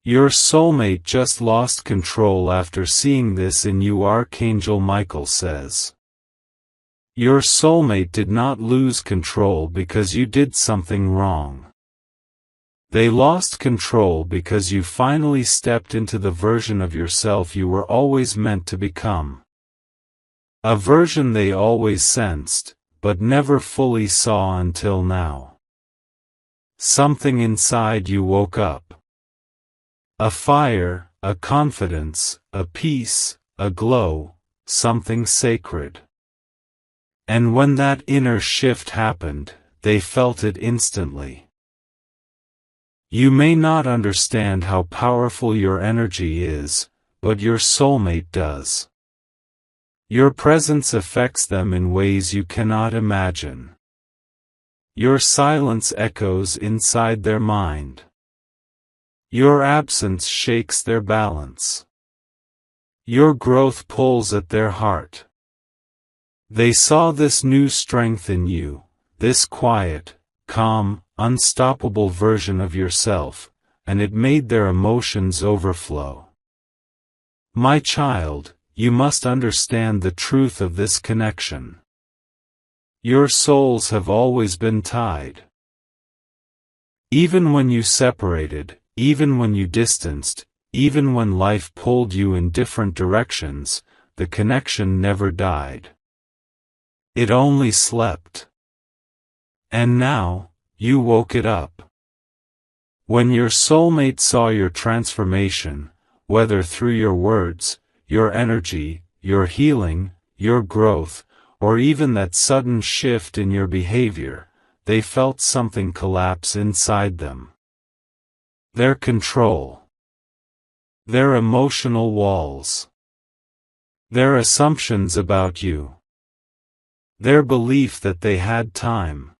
Your soulmate just lost control after seeing this in you, Archangel Michael says. Your soulmate did not lose control because you did something wrong. They lost control because you finally stepped into the version of yourself you were always meant to become. A version they always sensed, but never fully saw until now. Something inside you woke up. A fire, a confidence, a peace, a glow, something sacred. And when that inner shift happened, they felt it instantly. You may not understand how powerful your energy is, but your soulmate does. Your presence affects them in ways you cannot imagine. Your silence echoes inside their mind. Your absence shakes their balance. Your growth pulls at their heart. They saw this new strength in you, this quiet, calm, unstoppable version of yourself, and it made their emotions overflow. My child, you must understand the truth of this connection. Your souls have always been tied. Even when you separated, even when you distanced, even when life pulled you in different directions, the connection never died. It only slept. And now, you woke it up. When your soulmate saw your transformation, whether through your words, your energy, your healing, your growth, or even that sudden shift in your behavior, they felt something collapse inside them. Their control. Their emotional walls. Their assumptions about you. Their belief that they had time.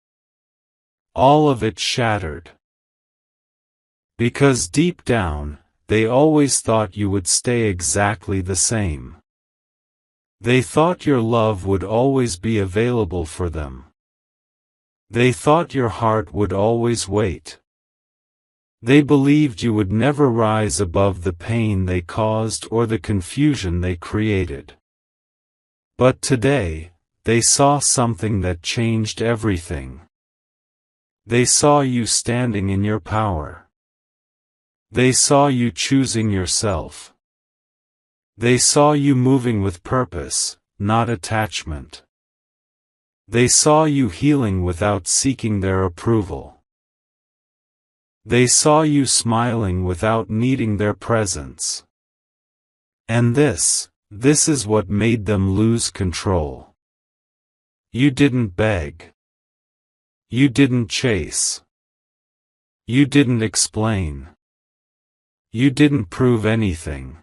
All of it shattered. Because deep down, they always thought you would stay exactly the same. They thought your love would always be available for them. They thought your heart would always wait. They believed you would never rise above the pain they caused or the confusion they created. But today, they saw something that changed everything. They saw you standing in your power. They saw you choosing yourself. They saw you moving with purpose, not attachment. They saw you healing without seeking their approval. They saw you smiling without needing their presence. And this is what made them lose control. You didn't beg. You didn't chase. You didn't explain. You didn't prove anything.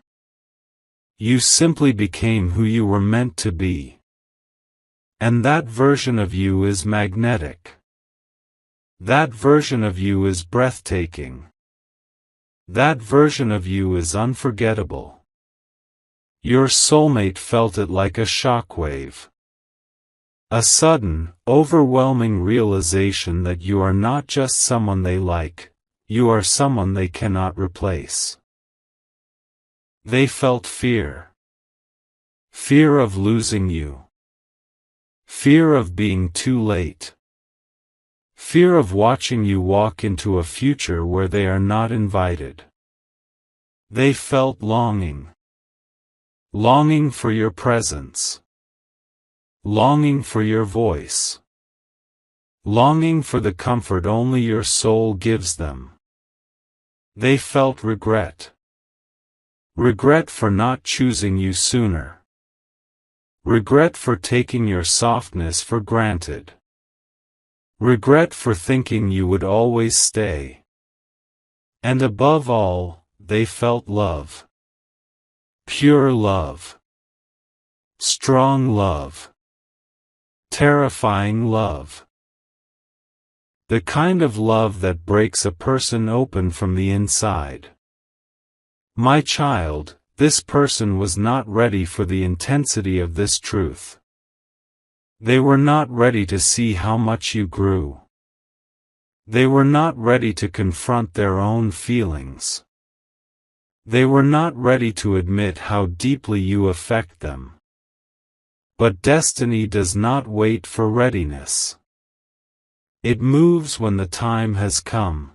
You simply became who you were meant to be. And that version of you is magnetic. That version of you is breathtaking. That version of you is unforgettable. Your soulmate felt it like a shockwave. A sudden, overwhelming realization that you are not just someone they like, you are someone they cannot replace. They felt fear. Fear of losing you. Fear of being too late. Fear of watching you walk into a future where they are not invited. They felt longing. Longing for your presence. Longing for your voice. Longing for the comfort only your soul gives them. They felt regret. Regret for not choosing you sooner. Regret for taking your softness for granted. Regret for thinking you would always stay. And above all, they felt love. Pure love. Strong love. Terrifying love. The kind of love that breaks a person open from the inside. My child, this person was not ready for the intensity of this truth. They were not ready to see how much you grew. They were not ready to confront their own feelings. They were not ready to admit how deeply you affect them. But destiny does not wait for readiness. It moves when the time has come.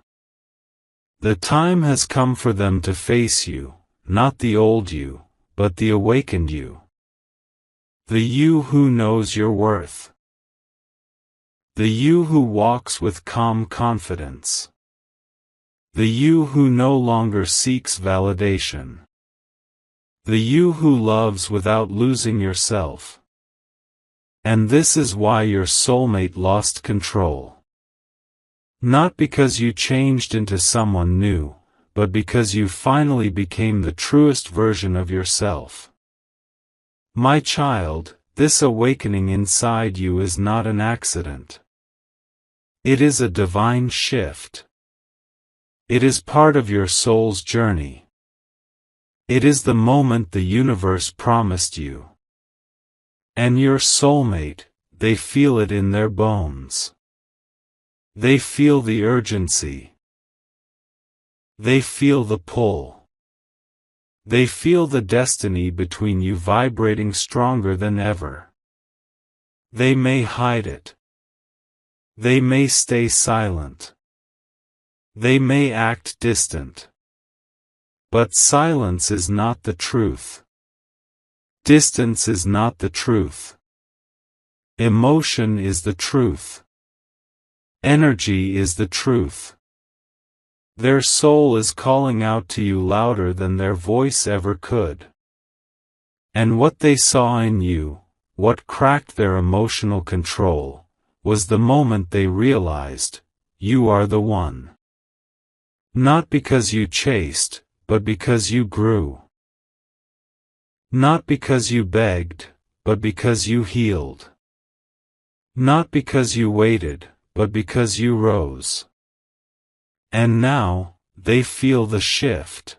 The time has come for them to face you, not the old you, but the awakened you. The you who knows your worth. The you who walks with calm confidence. The you who no longer seeks validation. The you who loves without losing yourself. And this is why your soulmate lost control. Not because you changed into someone new, but because you finally became the truest version of yourself. My child, this awakening inside you is not an accident. It is a divine shift. It is part of your soul's journey. It is the moment the universe promised you. And your soulmate, they feel it in their bones. They feel the urgency. They feel the pull. They feel the destiny between you vibrating stronger than ever. They may hide it. They may stay silent. They may act distant. But silence is not the truth. Distance is not the truth. Emotion is the truth. Energy is the truth. Their soul is calling out to you louder than their voice ever could. And what they saw in you, what cracked their emotional control, was the moment they realized, you are the one. Not because you chased, but because you grew. Not because you begged, but because you healed. Not because you waited, but because you rose. And now, they feel the shift.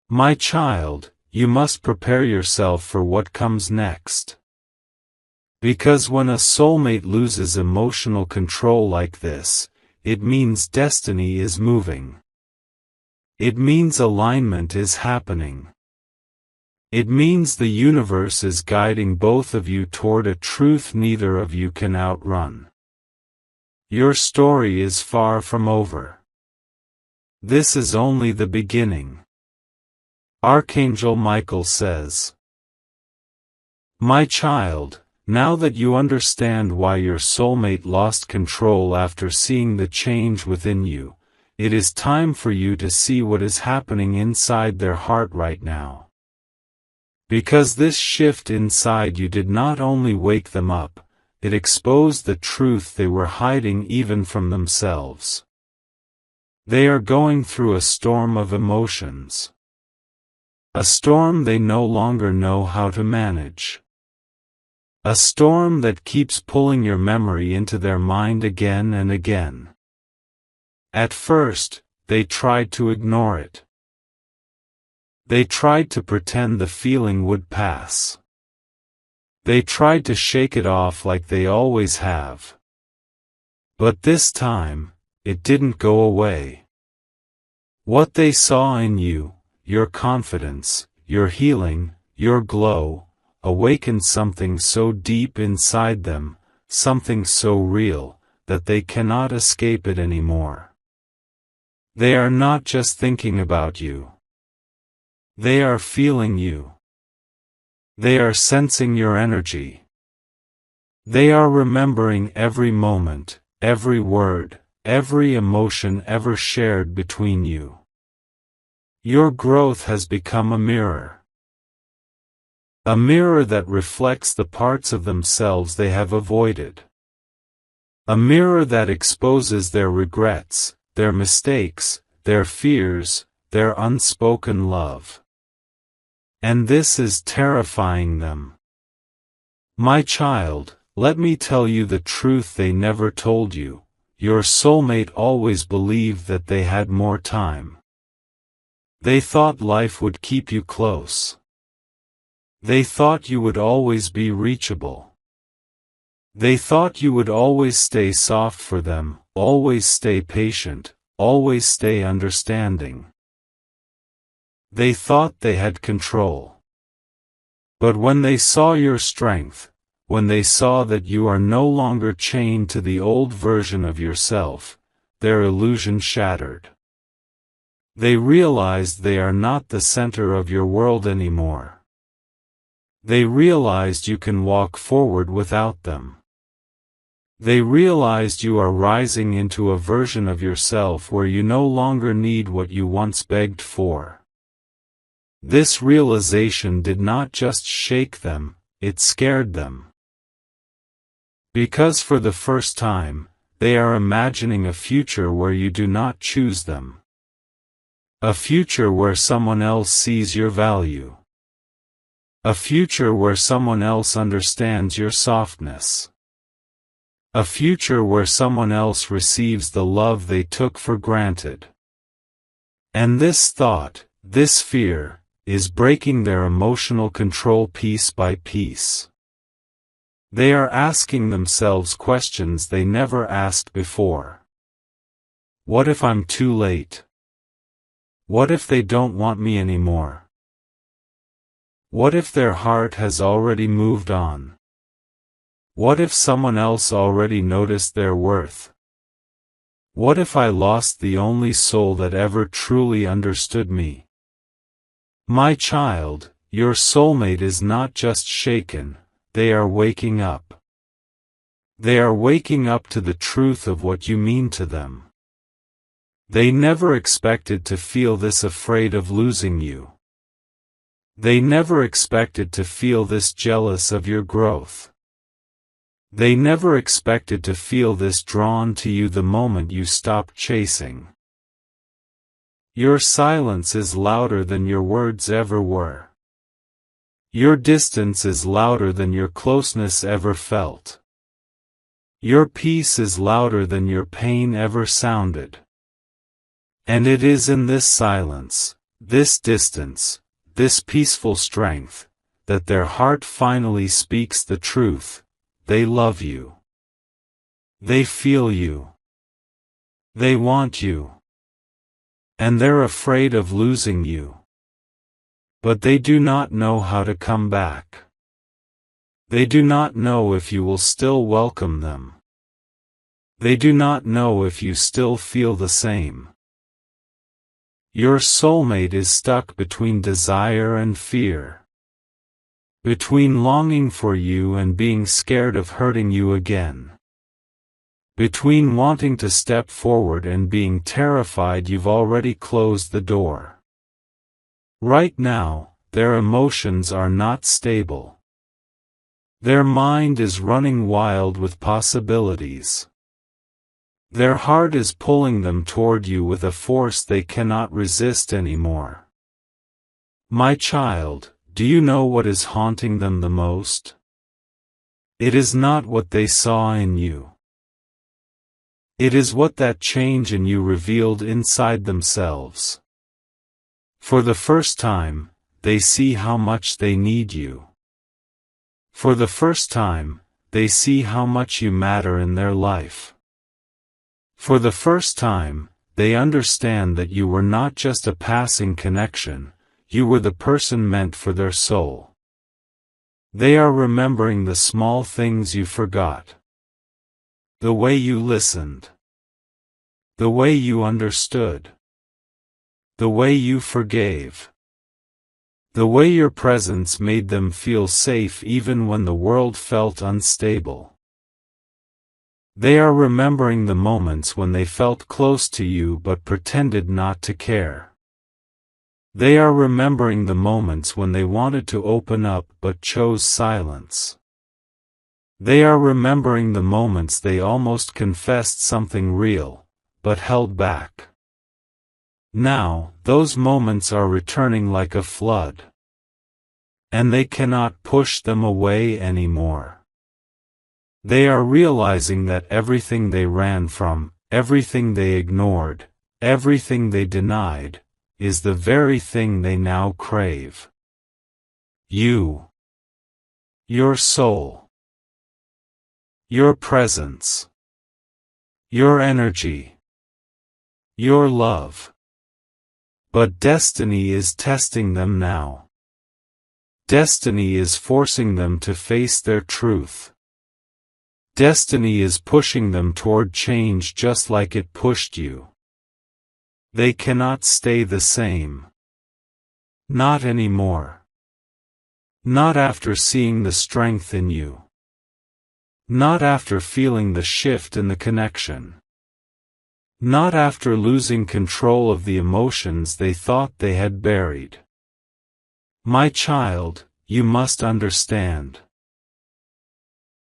My child, you must prepare yourself for what comes next. Because when a soulmate loses emotional control like this, it means destiny is moving. It means alignment is happening. It means the universe is guiding both of you toward a truth neither of you can outrun. Your story is far from over. This is only the beginning. Archangel Michael says, My child, now that you understand why your soulmate lost control after seeing the change within you, it is time for you to see what is happening inside their heart right now. Because this shift inside you did not only wake them up, it exposed the truth they were hiding even from themselves. They are going through a storm of emotions. A storm they no longer know how to manage. A storm that keeps pulling your memory into their mind again and again. At first, they tried to ignore it. They tried to pretend the feeling would pass. They tried to shake it off like they always have. But this time, it didn't go away. What they saw in you, your confidence, your healing, your glow, awakened something so deep inside them, something so real, that they cannot escape it anymore. They are not just thinking about you. They are feeling you. They are sensing your energy. They are remembering every moment, every word, every emotion ever shared between you. Your growth has become a mirror. A mirror that reflects the parts of themselves they have avoided. A mirror that exposes their regrets, their mistakes, their fears, their unspoken love. And this is terrifying them. My child, let me tell you the truth they never told you. Your soulmate always believed that they had more time. They thought life would keep you close. They thought you would always be reachable. They thought you would always stay soft for them, always stay patient, always stay understanding. They thought they had control. But when they saw your strength, when they saw that you are no longer chained to the old version of yourself, their illusion shattered. They realized they are not the center of your world anymore. They realized you can walk forward without them. They realized you are rising into a version of yourself where you no longer need what you once begged for. This realization did not just shake them, it scared them. Because for the first time, they are imagining a future where you do not choose them. A future where someone else sees your value. A future where someone else understands your softness. A future where someone else receives the love they took for granted. And this thought, this fear, is breaking their emotional control piece by piece. They are asking themselves questions they never asked before. What if I'm too late? What if they don't want me anymore? What if their heart has already moved on? What if someone else already noticed their worth? What if I lost the only soul that ever truly understood me? My child, your soulmate is not just shaken, they are waking up. They are waking up to the truth of what you mean to them. They never expected to feel this afraid of losing you. They never expected to feel this jealous of your growth. They never expected to feel this drawn to you the moment you stopped chasing. Your silence is louder than your words ever were. Your distance is louder than your closeness ever felt. Your peace is louder than your pain ever sounded. And it is in this silence, this distance, this peaceful strength, that their heart finally speaks the truth. They love you. They feel you. They want you. And they're afraid of losing you. But they do not know how to come back. They do not know if you will still welcome them. They do not know if you still feel the same. Your soulmate is stuck between desire and fear. Between longing for you and being scared of hurting you again. Between wanting to step forward and being terrified you've already closed the door. Right now, their emotions are not stable. Their mind is running wild with possibilities. Their heart is pulling them toward you with a force they cannot resist anymore. My child, do you know what is haunting them the most? It is not what they saw in you. It is what that change in you revealed inside themselves. For the first time, they see how much they need you. For the first time, they see how much you matter in their life. For the first time, they understand that you were not just a passing connection, you were the person meant for their soul. They are remembering the small things you forgot. The way you listened. The way you understood. The way you forgave. The way your presence made them feel safe even when the world felt unstable. They are remembering the moments when they felt close to you but pretended not to care. They are remembering the moments when they wanted to open up but chose silence. They are remembering the moments they almost confessed something real, but held back. Now, those moments are returning like a flood. And they cannot push them away anymore. They are realizing that everything they ran from, everything they ignored, everything they denied, is the very thing they now crave. You. Your soul. Your presence. Your energy. Your love. But destiny is testing them now. Destiny is forcing them to face their truth. Destiny is pushing them toward change just like it pushed you. They cannot stay the same. Not anymore. Not after seeing the strength in you. Not after feeling the shift in the connection. Not after losing control of the emotions they thought they had buried. My child, you must understand.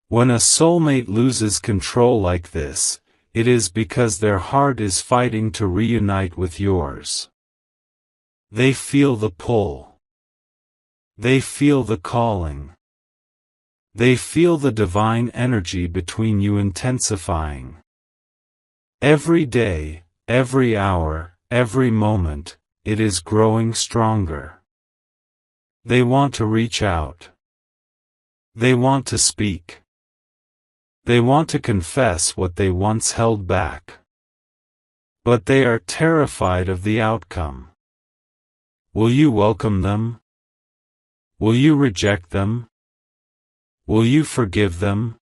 When a soulmate loses control like this, it is because their heart is fighting to reunite with yours. They feel the pull. They feel the calling. They feel the divine energy between you intensifying. Every day, every hour, every moment, it is growing stronger. They want to reach out. They want to speak. They want to confess what they once held back. But they are terrified of the outcome. Will you welcome them? Will you reject them? Will you forgive them?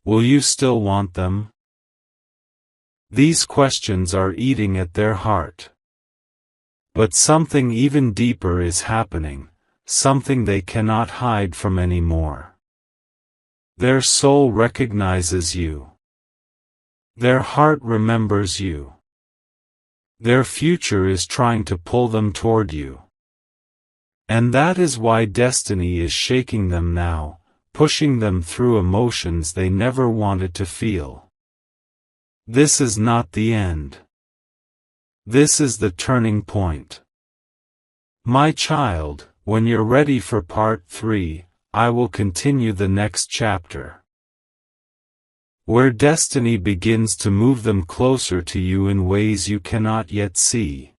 Will you still want them? These questions are eating at their heart. But something even deeper is happening, something they cannot hide from anymore. Their soul recognizes you. Their heart remembers you. Their future is trying to pull them toward you. And that is why destiny is shaking them now, pushing them through emotions they never wanted to feel. This is not the end. This is the turning point. My child, when you're ready for part 3, I will continue the next chapter, where destiny begins to move them closer to you in ways you cannot yet see.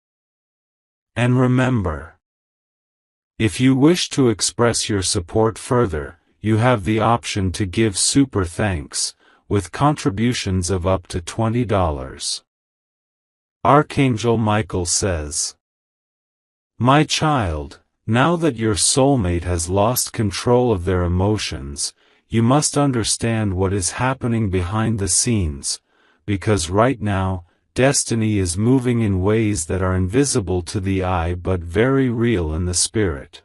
And remember, if you wish to express your support further, you have the option to give super thanks, with contributions of up to $20. Archangel Michael says, My child, now that your soulmate has lost control of their emotions, you must understand what is happening behind the scenes, because right now, destiny is moving in ways that are invisible to the eye but very real in the spirit.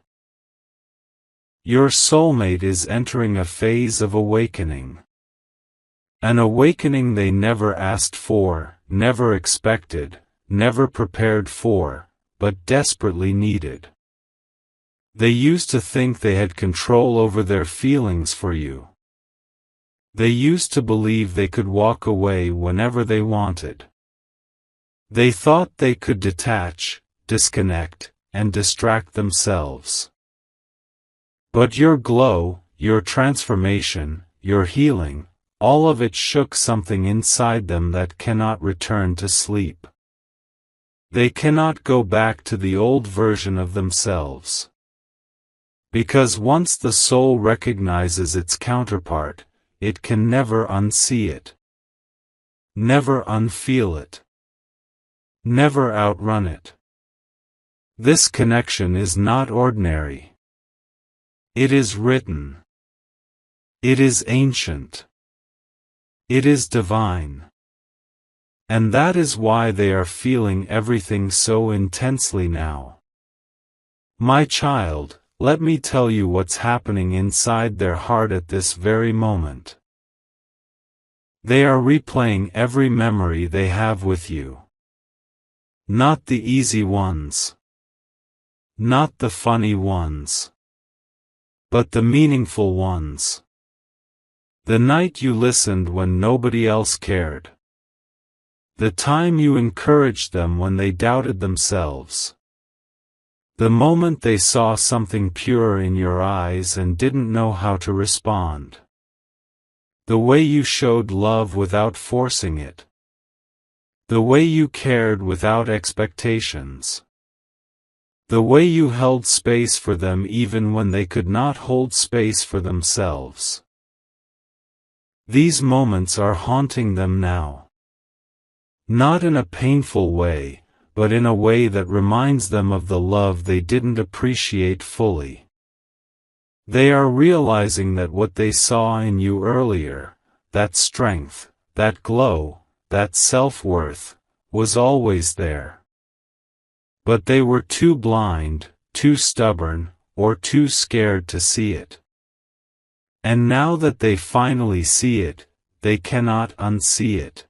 Your soulmate is entering a phase of awakening. An awakening they never asked for, never expected, never prepared for, but desperately needed. They used to think they had control over their feelings for you. They used to believe they could walk away whenever they wanted. They thought they could detach, disconnect, and distract themselves. But your glow, your transformation, your healing, all of it shook something inside them that cannot return to sleep. They cannot go back to the old version of themselves. Because once the soul recognizes its counterpart, it can never unsee it. Never unfeel it. Never outrun it. This connection is not ordinary. It is written. It is ancient. It is divine. And that is why they are feeling everything so intensely now. My child, let me tell you what's happening inside their heart at this very moment. They are replaying every memory they have with you. Not the easy ones. Not the funny ones. But the meaningful ones. The night you listened when nobody else cared. The time you encouraged them when they doubted themselves. The moment they saw something pure in your eyes and didn't know how to respond. The way you showed love without forcing it. The way you cared without expectations. The way you held space for them even when they could not hold space for themselves. These moments are haunting them now. Not in a painful way, but in a way that reminds them of the love they didn't appreciate fully. They are realizing that what they saw in you earlier, that strength, that glow, that self-worth, was always there. But they were too blind, too stubborn, or too scared to see it. And now that they finally see it, they cannot unsee it.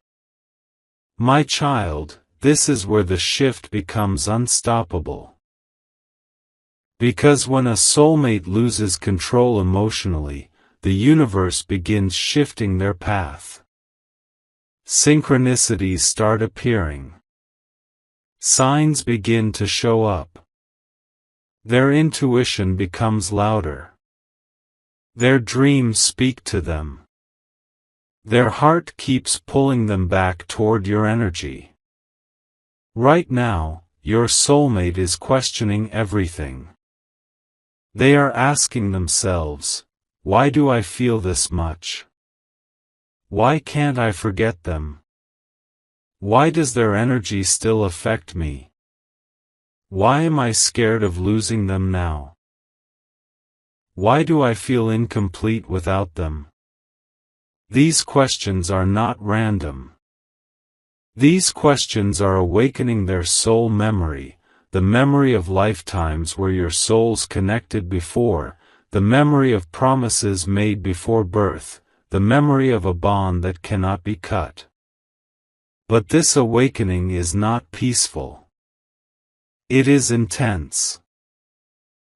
My child, this is where the shift becomes unstoppable. Because when a soulmate loses control emotionally, the universe begins shifting their path. Synchronicities start appearing. Signs begin to show up. Their intuition becomes louder. Their dreams speak to them. Their heart keeps pulling them back toward your energy. Right now, your soulmate is questioning everything. They are asking themselves, why do I feel this much? Why can't I forget them? Why does their energy still affect me? Why am I scared of losing them now? Why do I feel incomplete without them? These questions are not random. These questions are awakening their soul memory, the memory of lifetimes where your souls connected before, the memory of promises made before birth, the memory of a bond that cannot be cut. But this awakening is not peaceful. It is intense.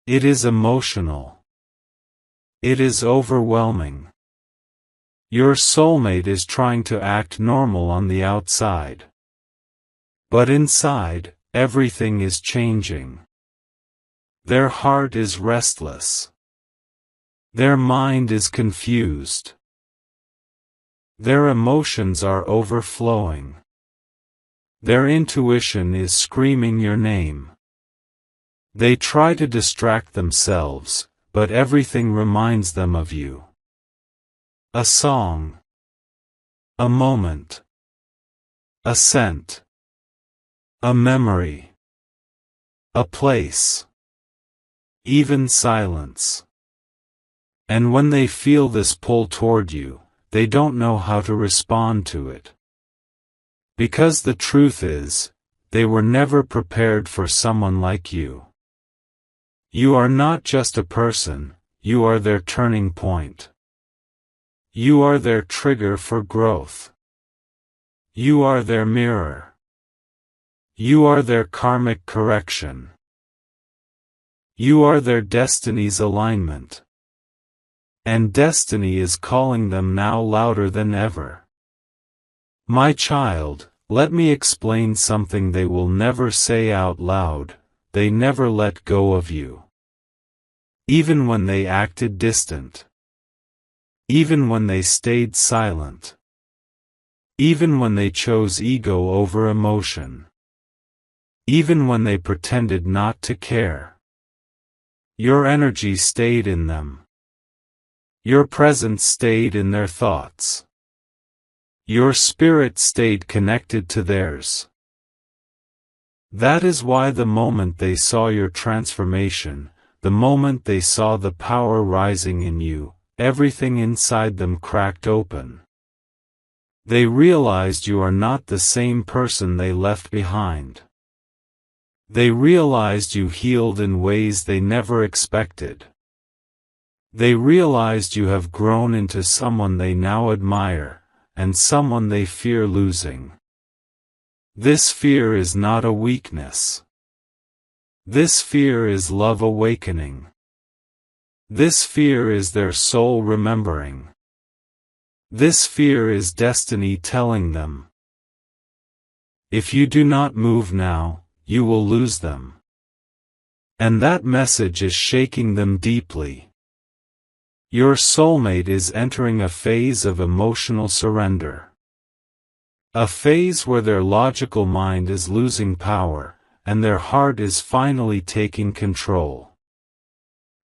It is emotional. It is overwhelming. Your soulmate is trying to act normal on the outside. But inside, everything is changing. Their heart is restless. Their mind is confused. Their emotions are overflowing. Their intuition is screaming your name. They try to distract themselves, but everything reminds them of you. A song. A moment. A scent. A memory. A place. Even silence. And when they feel this pull toward you, they don't know how to respond to it. Because the truth is, they were never prepared for someone like you. You are not just a person, you are their turning point. You are their trigger for growth. You are their mirror. You are their karmic correction. You are their destiny's alignment. And destiny is calling them now louder than ever. My child, let me explain something they will never say out loud. They never let go of you. Even when they acted distant. Even when they stayed silent. Even when they chose ego over emotion. Even when they pretended not to care. Your energy stayed in them. Your presence stayed in their thoughts. Your spirit stayed connected to theirs. That is why the moment they saw your transformation, the moment they saw the power rising in you, everything inside them cracked open. They realized you are not the same person they left behind. They realized you healed in ways they never expected. They realized you have grown into someone they now admire, and someone they fear losing. This fear is not a weakness. This fear is love awakening. This fear is their soul remembering. This fear is destiny telling them. If you do not move now, you will lose them. And that message is shaking them deeply. Your soulmate is entering a phase of emotional surrender. A phase where their logical mind is losing power, and their heart is finally taking control.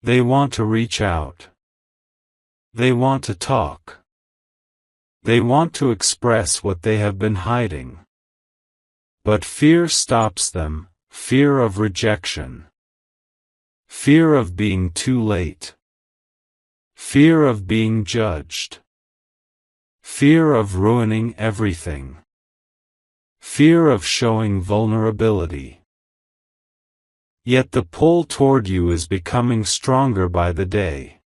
They want to reach out. They want to talk. They want to express what they have been hiding. But fear stops them, fear of rejection. Fear of being too late. Fear of being judged. Fear of ruining everything. Fear of showing vulnerability. Yet the pull toward you is becoming stronger by the day.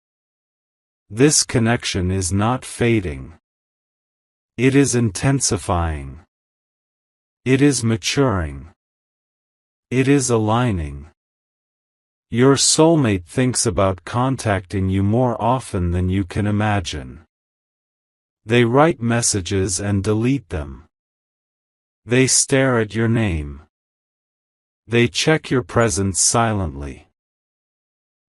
This connection is not fading. It is intensifying. It is maturing. It is aligning. Your soulmate thinks about contacting you more often than you can imagine. They write messages and delete them. They stare at your name. They check your presence silently.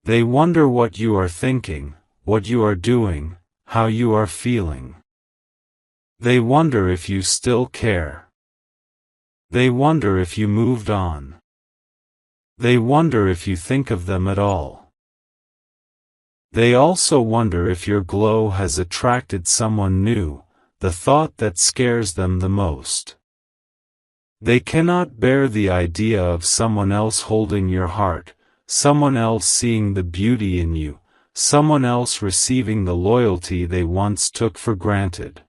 They wonder what you are thinking, what you are doing, how you are feeling. They wonder if you still care. They wonder if you moved on. They wonder if you think of them at all. They also wonder if your glow has attracted someone new, the thought that scares them the most. They cannot bear the idea of someone else holding your heart, someone else seeing the beauty in you, someone else receiving the loyalty they once took for granted.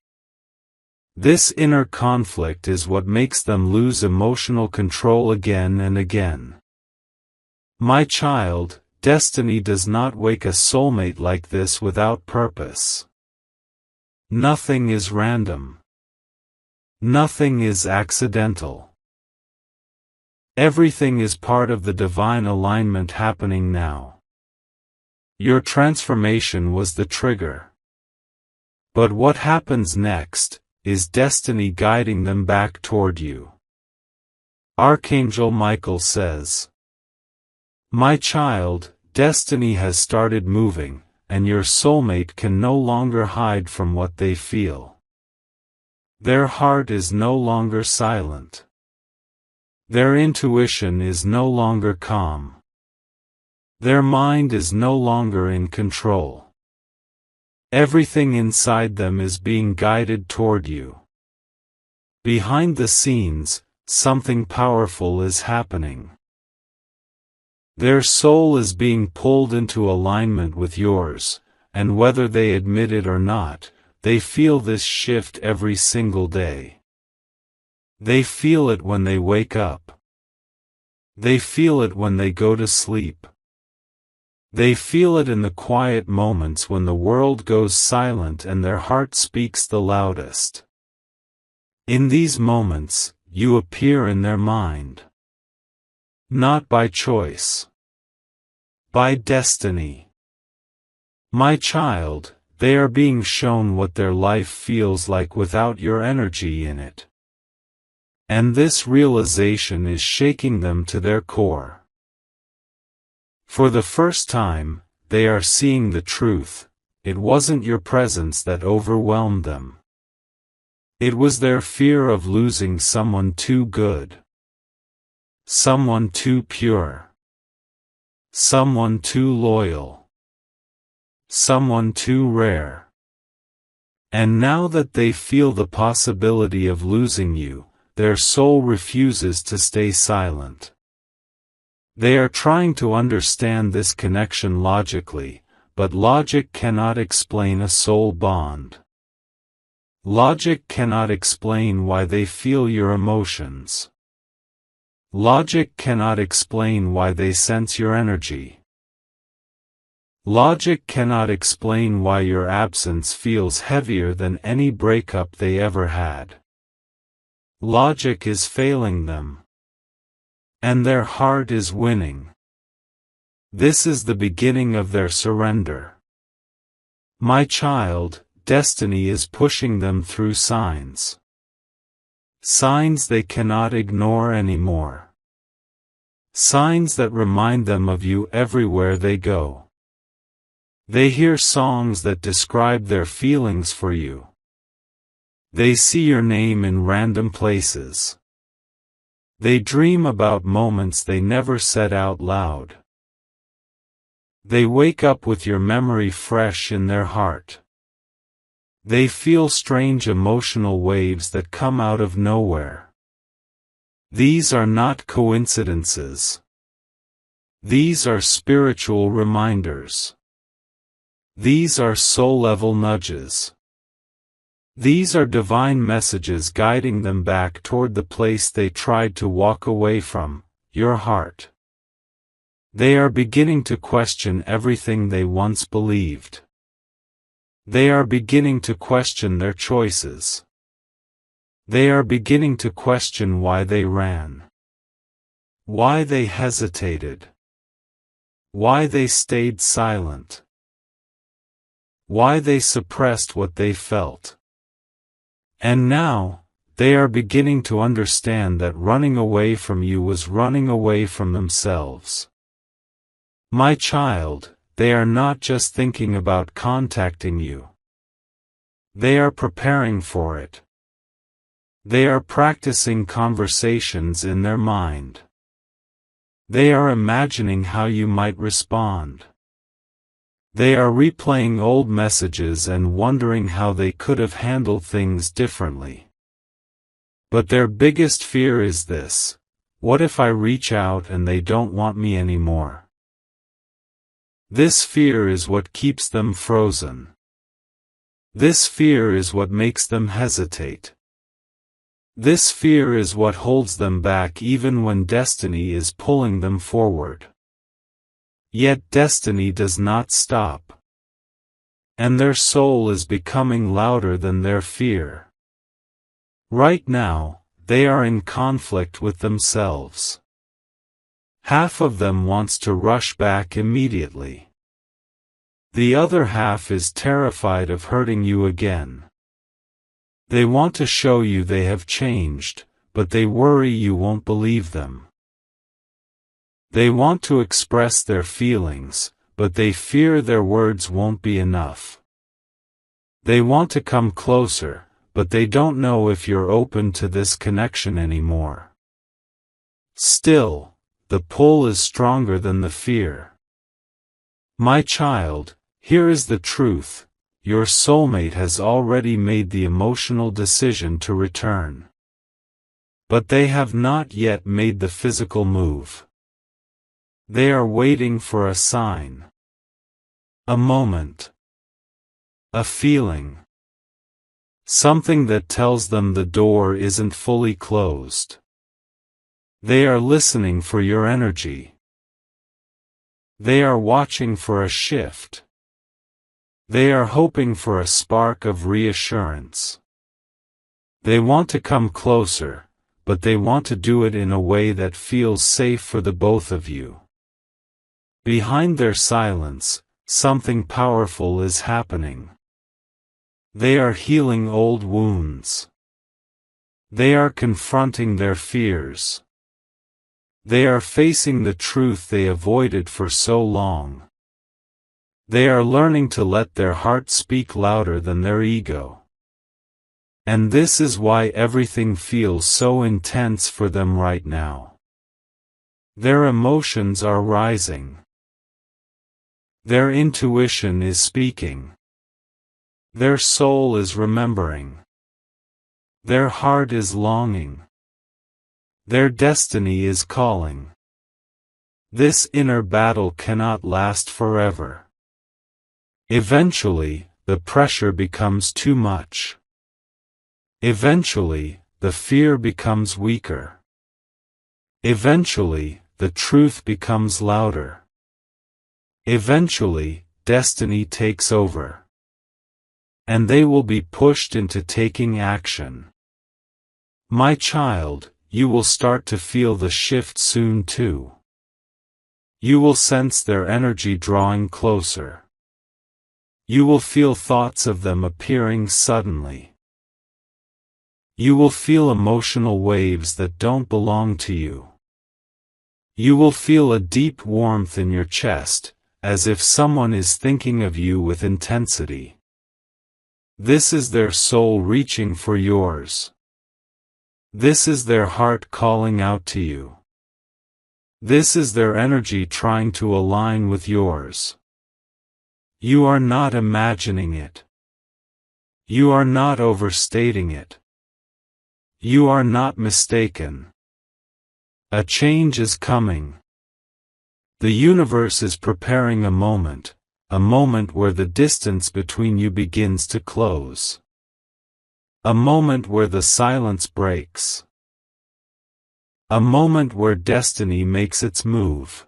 This inner conflict is what makes them lose emotional control again and again. My child, destiny does not wake a soulmate like this without purpose. Nothing is random. Nothing is accidental. Everything is part of the divine alignment happening now. Your transformation was the trigger. But what happens next is destiny guiding them back toward you. Archangel Michael says, "My child, destiny has started moving, and your soulmate can no longer hide from what they feel. Their heart is no longer silent. Their intuition is no longer calm. Their mind is no longer in control. Everything inside them is being guided toward you. Behind the scenes, something powerful is happening. Their soul is being pulled into alignment with yours, and whether they admit it or not, they feel this shift every single day. They feel it when they wake up. They feel it when they go to sleep. They feel it in the quiet moments when the world goes silent and their heart speaks the loudest. In these moments, you appear in their mind. Not by choice. By destiny. My child, they are being shown what their life feels like without your energy in it. And this realization is shaking them to their core. For the first time, they are seeing the truth. It wasn't your presence that overwhelmed them. It was their fear of losing someone too good. Someone too pure. Someone too loyal. Someone too rare. And now that they feel the possibility of losing you, their soul refuses to stay silent. They are trying to understand this connection logically, but logic cannot explain a soul bond. Logic cannot explain why they feel your emotions. Logic cannot explain why they sense your energy. Logic cannot explain why your absence feels heavier than any breakup they ever had. Logic is failing them. And their heart is winning. This is the beginning of their surrender. My child, destiny is pushing them through signs. Signs they cannot ignore anymore. Signs that remind them of you everywhere they go. They hear songs that describe their feelings for you. They see your name in random places. They dream about moments they never said out loud. They wake up with your memory fresh in their heart. They feel strange emotional waves that come out of nowhere. These are not coincidences. These are spiritual reminders. These are soul-level nudges. These are divine messages guiding them back toward the place they tried to walk away from, your heart. They are beginning to question everything they once believed. They are beginning to question their choices. They are beginning to question why they ran. Why they hesitated. Why they stayed silent. Why they suppressed what they felt. And now, they are beginning to understand that running away from you was running away from themselves. My child, they are not just thinking about contacting you. They are preparing for it. They are practicing conversations in their mind. They are imagining how you might respond. They are replaying old messages and wondering how they could have handled things differently. But their biggest fear is this: what if I reach out and they don't want me anymore? This fear is what keeps them frozen. This fear is what makes them hesitate. This fear is what holds them back even when destiny is pulling them forward. Yet destiny does not stop. And their soul is becoming louder than their fear. Right now, they are in conflict with themselves. Half of them wants to rush back immediately. The other half is terrified of hurting you again. They want to show you they have changed, but they worry you won't believe them. They want to express their feelings, but they fear their words won't be enough. They want to come closer, but they don't know if you're open to this connection anymore. Still, the pull is stronger than the fear. My child, here is the truth: your soulmate has already made the emotional decision to return. But they have not yet made the physical move. They are waiting for a sign. A moment. A feeling. Something that tells them the door isn't fully closed. They are listening for your energy. They are watching for a shift. They are hoping for a spark of reassurance. They want to come closer, but they want to do it in a way that feels safe for the both of you. Behind their silence, something powerful is happening. They are healing old wounds. They are confronting their fears. They are facing the truth they avoided for so long. They are learning to let their heart speak louder than their ego. And this is why everything feels so intense for them right now. Their emotions are rising. Their intuition is speaking. Their soul is remembering. Their heart is longing. Their destiny is calling. This inner battle cannot last forever. Eventually, the pressure becomes too much. Eventually, the fear becomes weaker. Eventually, the truth becomes louder. Eventually, destiny takes over. And they will be pushed into taking action. My child, you will start to feel the shift soon too. You will sense their energy drawing closer. You will feel thoughts of them appearing suddenly. You will feel emotional waves that don't belong to you. You will feel a deep warmth in your chest, as if someone is thinking of you with intensity. This is their soul reaching for yours. This is their heart calling out to you. This is their energy trying to align with yours. You are not imagining it. You are not overstating it. You are not mistaken. A change is coming. The universe is preparing a moment where the distance between you begins to close. A moment where the silence breaks. A moment where destiny makes its move.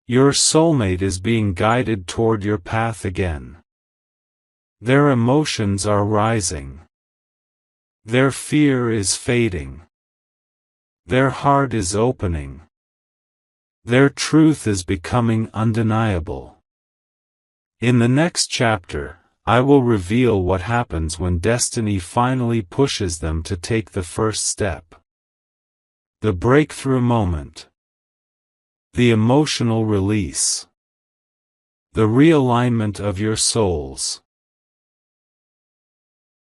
Your soulmate is being guided toward your path again. Their emotions are rising. Their fear is fading. Their heart is opening. Their truth is becoming undeniable. In the next chapter, I will reveal what happens when destiny finally pushes them to take the first step. The breakthrough moment. The emotional release. The realignment of your souls.